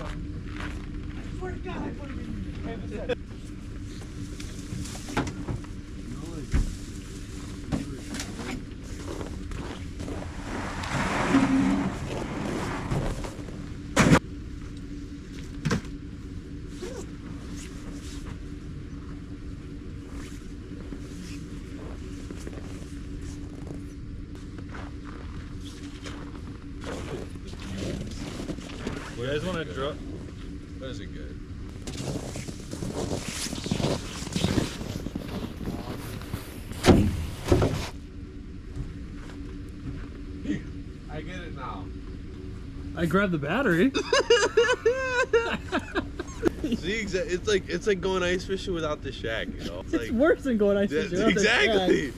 I swear to God, I put him in there. You guys want to drop? That isn't good. I get it now. I grabbed the battery. See, it's like going ice fishing without the shack, you know? It's like, worse than going ice fishing. without the exactly. shack.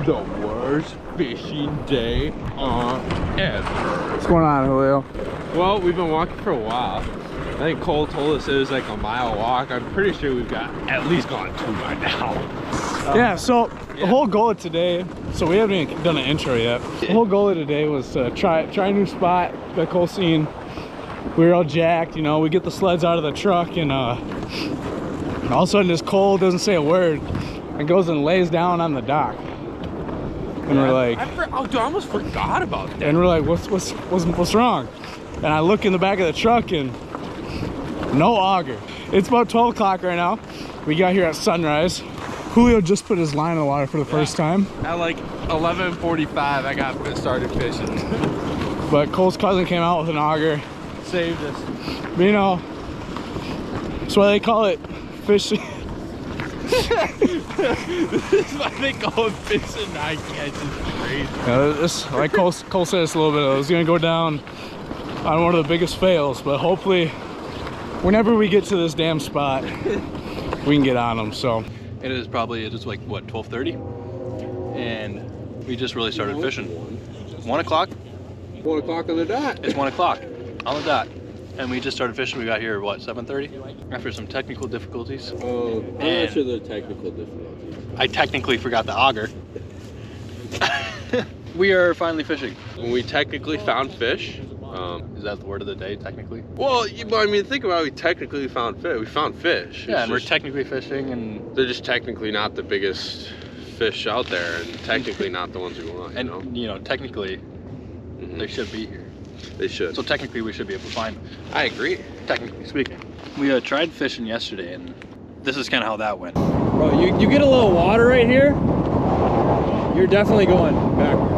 The worst fishing day on ever. What's going on, Julio? Well, we've been walking for a while. I think Cole told us it was like a mile walk. I'm pretty sure we've got at least gone 2 by now. Yeah, so the whole goal of today, so we haven't even done an intro yet. The whole goal of today was to try a new spot that Cole seen. We were all jacked, you know, we get the sleds out of the truck and all of a sudden this Cole doesn't say a word and goes and lays down on the dock. And we're like, I almost forgot about that. and we're like, what's wrong? And I look in the back of the truck and no auger. It's about 12 o'clock right now. We got here at sunrise. Julio just put his line in the water for the first time. At like 11:45, I got started fishing. But Cole's cousin came out with an auger. Saved us. But you know, that's why they call it fishing. This is why they call it fishing. I can't just crazy. This, like Cole said this a little bit ago, it's gonna go down on one of the biggest fails, but hopefully whenever we get to this damn spot, we can get on them. So It is like what, 12:30, and we just really started fishing. 1 o'clock. 1 o'clock on the dot. It's 1 o'clock on the dot, and we just started fishing. We got here what, 7:30, after some technical difficulties. Oh, I'm And- not sure the technical difficulties. I technically forgot the auger. We are finally fishing. When we technically found fish. Is that the word of the day? Technically. Well, I mean, think about it. We technically found fish. We found fish. Yeah, It's and we're just- technically fishing, and they're just technically not the biggest fish out there, and technically not the ones we want. You know? technically Mhm. they should be here. They should. So technically we should be able to find them. I agree. Technically speaking. We tried fishing yesterday, and this is kind of how that went. Bro, you get a little water right here, you're definitely going backwards.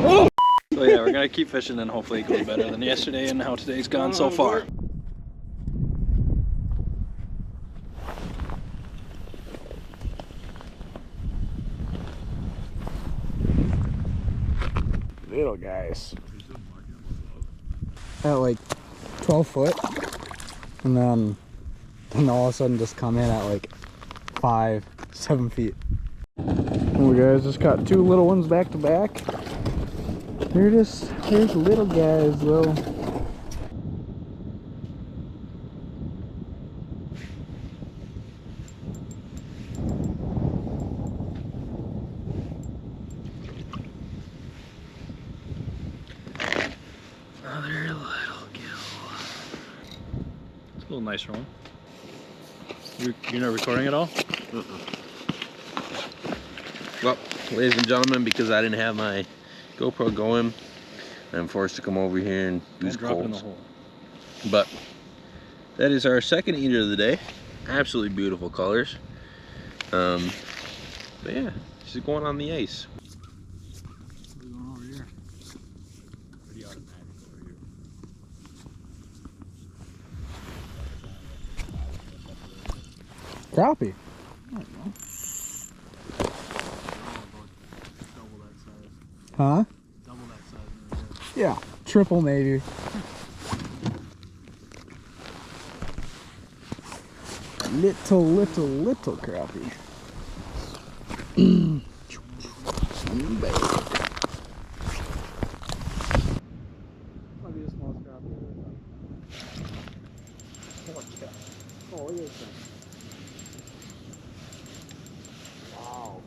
Oh! So yeah, we're gonna keep fishing, and hopefully it goes better than yesterday and how today's gone so far. little guys. At like 12 foot. And then all of a sudden just come in at like 5-7 feet. And we guys just caught 2 little ones back to back. They're little guys though. Another little gill. It's a little nicer one. You're not recording at all? Well, ladies and gentlemen, because I didn't have my GoPro going, I'm forced to come over here and use Drop it in the Cole's. hole. But that is our second eater of the day. Absolutely beautiful colors. But yeah, she's going on the ice. We're going over here. Pretty automatic over here. Crappie. Huh? Double that size. Yeah. Triple maybe. Little crappie. Might be the smallest crappie I've ever done. Oh, look at this thing. Wow.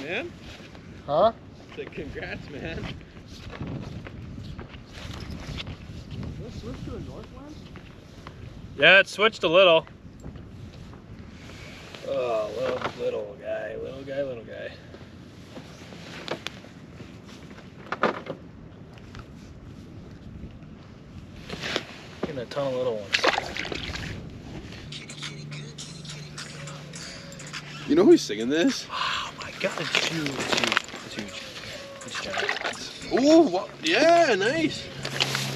Man, Huh? Say congrats, man. Let's switch to a Northland. Yeah, it switched a little. Oh, little guy, little guy, little guy. Getting a ton of little ones. You know who's singing this? Oh my god, it's huge, it's huge, it's huge. It's giant. Oh, yeah, nice.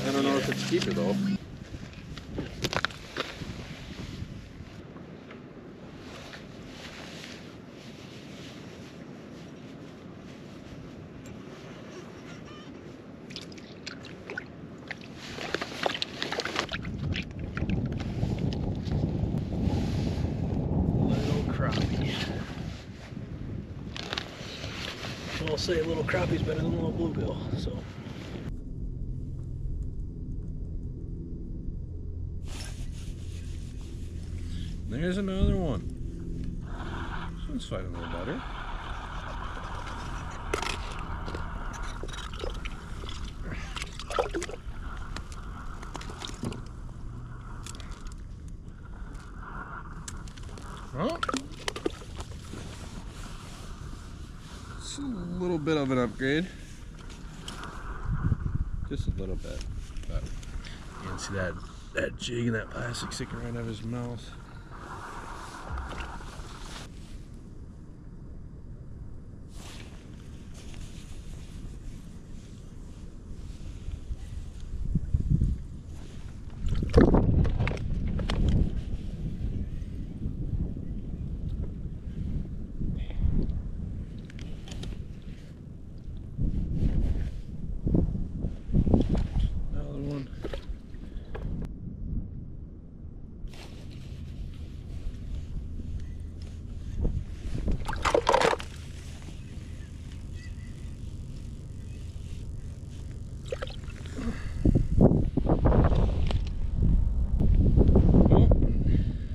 I don't know if it's a keeper though. I'll say a little crappie's better than a little bluegill, so. There's another one. This one's fighting a little better. Oh. It's a little bit of an upgrade. Just a little bit. But you can see that jig and that plastic sticking right out of his mouth.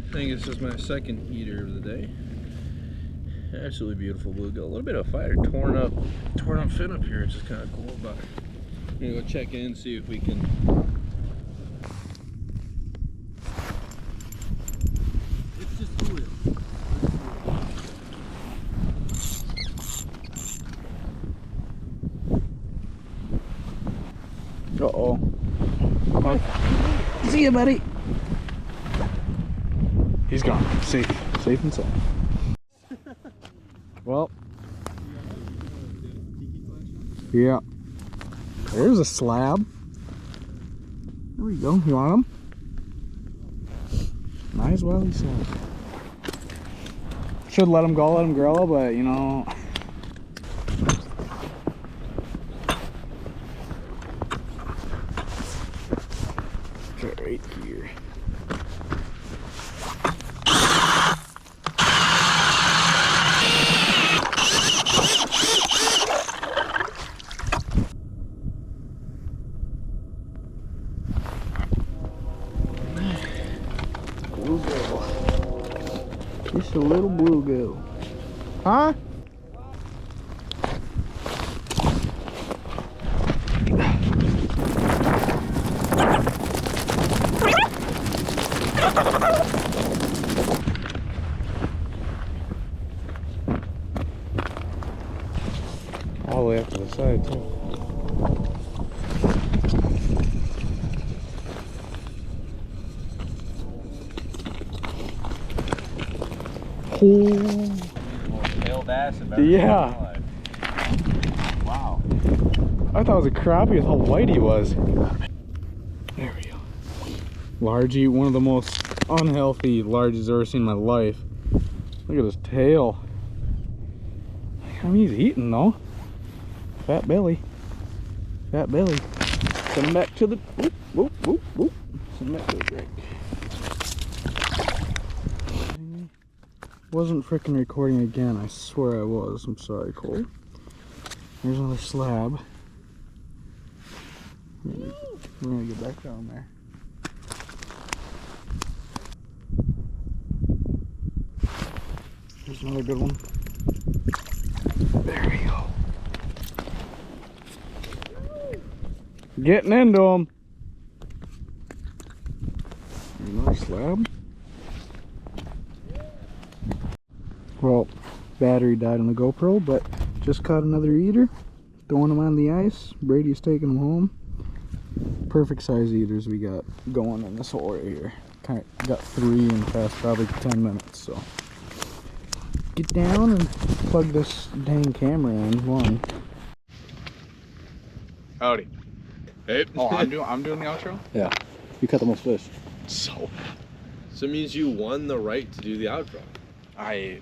I think this is my second eater of the day. Absolutely beautiful bluegill. A little bit of fire, torn up fin up here, which is kind of cool. But I'm gonna go check in, see if we can. It's just fluid. Uh-oh. See you, buddy. He's gone. Safe and sound. Well. Yeah. There's a slab. There we go. You want him? Nice welly slab. Should let him go, let him grow, but you know. Right here. Bluegill. Just a little bluegill. Huh? All the way up to the side too. Yeah. Wow. I thought it was a crappie with how white he was. There we go. Largie, one of the most unhealthy larges I've ever seen in my life. Look at his tail. I mean, he's eating though. Fat belly. Fat belly. Send him back to the. Whoop, whoop, whoop, whoop. Send him back to the drink. Wasn't freaking recording again. I swear I was. I'm sorry, Cole. Here's another slab. We're gonna get back down there. Here's another good one. There we go. Getting into them. Another slab. Well, battery died on the GoPro, but just caught another eater. Throwing them on the ice. Brady's taking them home. Perfect size eaters we got going in this hole right here. Kind of got 3 in the past probably 10 minutes. So get down and plug this dang camera in. One. Howdy. Hey. Oh, I'm doing the outro. Yeah. You caught the most fish. So So it means you won the right to do the outro.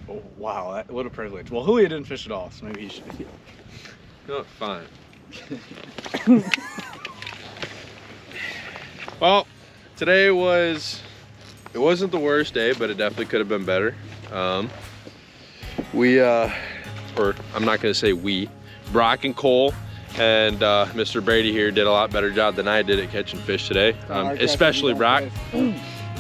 oh, wow, what a privilege. Well, Julia didn't fish at all, so maybe he should. No, fine. Well, today it wasn't the worst day, but it definitely could have been better. Or I'm not gonna say we, Brock and Cole and Mr. Brady here did a lot better job than I did at catching fish today, especially Brock.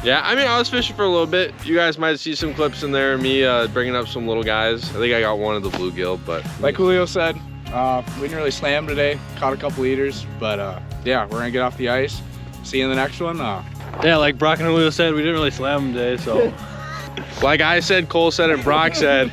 Yeah, I mean, I was fishing for a little bit. You guys might see some clips in there of me bringing up some little guys. I think I got one of the bluegill, but Like Julio said, we didn't really slam today. Caught a couple eaters, but yeah, we're gonna get off the ice. See you in the next one. Yeah, like Brock and Julio said, we didn't really slam them today, so. like I said, Cole said, and Brock said,